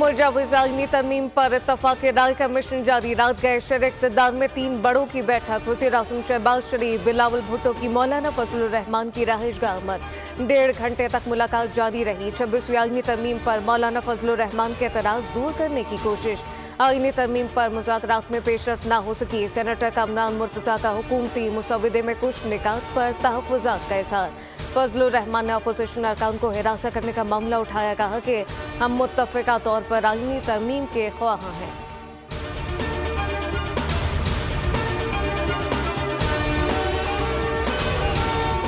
मुजाविज़ आईनी तरमीम पर इत्तफाक़ राय कमीशन जारी। रात गए शर इक़्तिदार में 3 बड़ों की बैठक। वज़ीर-ए-आज़म शहबाज शरीफ, बिलावल भुट्टो की मौलाना फजलुर रहमान की रहायशगाह आमद। 1.5 घंटे तक मुलाकात जारी रही। 26वीं आईनी तरमीम पर मौलाना फजलुर रहमान के एतराज़ दूर करने की कोशिश। आईनी तरमीम पर मुज़ाकरात में पेशरफ्त न हो सकी। सेनेटर कामरान मुर्तज़ा का हुकूमती मुसवदे में कुछ निकात पर तहफ़्फ़ुज़ात का इज़हार। फजलुर रहमान ने अपोजिशन अरकान को हिरासत करने का मामला उठाया। कहा कि हम मुत्तफ़िक़ा तौर पर आईनी तरमीम के ख्वाह हैं।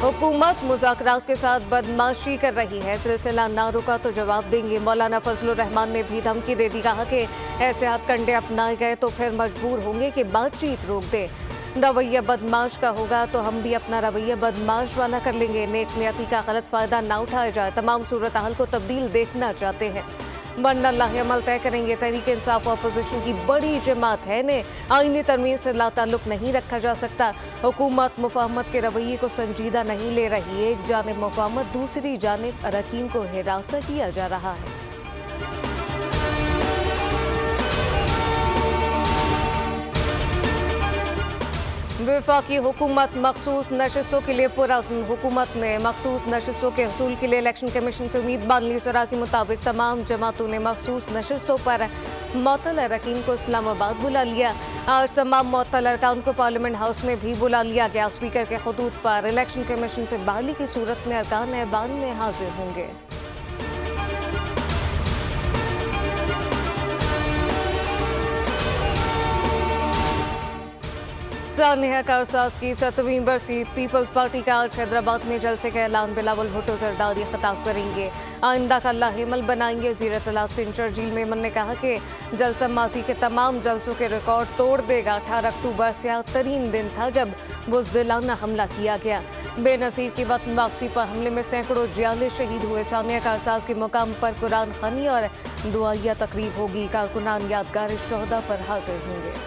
हुकूमत मुज़ाकरात के साथ बदमाशी कर रही है, सिलसिला ना रुका तो जवाब देंगे। मौलाना फजलुर रहमान ने भी धमकी दे दी। कहा कि ऐसे हथकंडे अपनाए गए तो फिर मजबूर होंगे कि बातचीत रोक दे। रवैया बदमाश का होगा तो हम भी अपना रवैया बदमाश वाला कर लेंगे। नेक नियति का गलत फ़ायदा ना उठाया जाए। तमाम सूरत हाल को तब्दील देखना चाहते हैं, वरना लाहेअमल तय करेंगे। तहरीक इंसाफ अपोजिशन की बड़ी जमात है, इन्हें आईनी तरमीम से लाताल्लुक नहीं रखा जा सकता। हुकूमत मुफाहमत के रवैये को संजीदा नहीं ले रही। एक जानिब मुफाहमत, दूसरी जानिब अरकान को हिरासत किया जा रहा है। वफाकी हुकूमत मखसूस नशिस्तों के लिए पुरअज़्म। हुकूमत ने मखसूस नशिस्तों के हसूल के लिए इलेक्शन कमीशन से उम्मीद बांध ली। ज़रा के मुताबिक तमाम जमातों ने मखसूस नशिस्तों पर मुअत्तल अरकान को इस्लामाबाद बुला लिया। आज तमाम मुअत्तल अरकान को पार्लियामेंट हाउस में भी बुला लिया गया। स्पीकर के खतूत पर इलेक्शन कमीशन से बहाली की सूरत में अरकान ऐवान में हाजिर होंगे। सानिया कारसाज की 7वीं बरसी। पीपल्स पार्टी का आज हैदराबाद में जलसे का ऐलान। बिलावल भुट्टो जरदारी खिताब करेंगे। आइंदा का लाहेअमल बनाएंगे। वज़ीर इत्तलात सिंह शर्जील मेमन ने कहा कि जलसा माजी के तमाम जलसों के रिकॉर्ड तोड़ देगा। 18 अक्टूबर स्याह तरीन दिन था जब बुज़दिलाना हमला किया गया। बेनज़ीर की वतन वापसी पर हमले में सैकड़ों जियाले शहीद हुए। सानिया कारसाज के मुकाम पर कुरान ख़वानी और दुआइया तकरीब होगी। कारकुनान यादगार शोहदा पर हाजिर होंगे।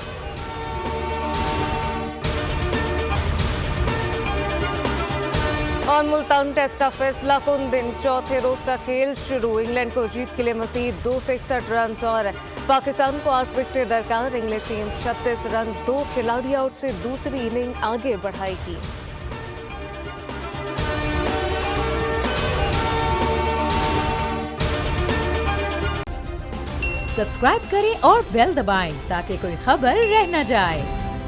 और मुल्तान टेस्ट का फैसला कुन दिन। चौथे रोज का खेल शुरू। इंग्लैंड को जीत के लिए मज़ीद 261 रन और पाकिस्तान को 8 विकेटें दरकार। इंग्लिश टीम 36 रन 2 खिलाड़ी आउट से दूसरी इनिंग आगे बढ़ाएगी। सब्सक्राइब करें और बेल दबाएं ताकि कोई खबर रह न जाए।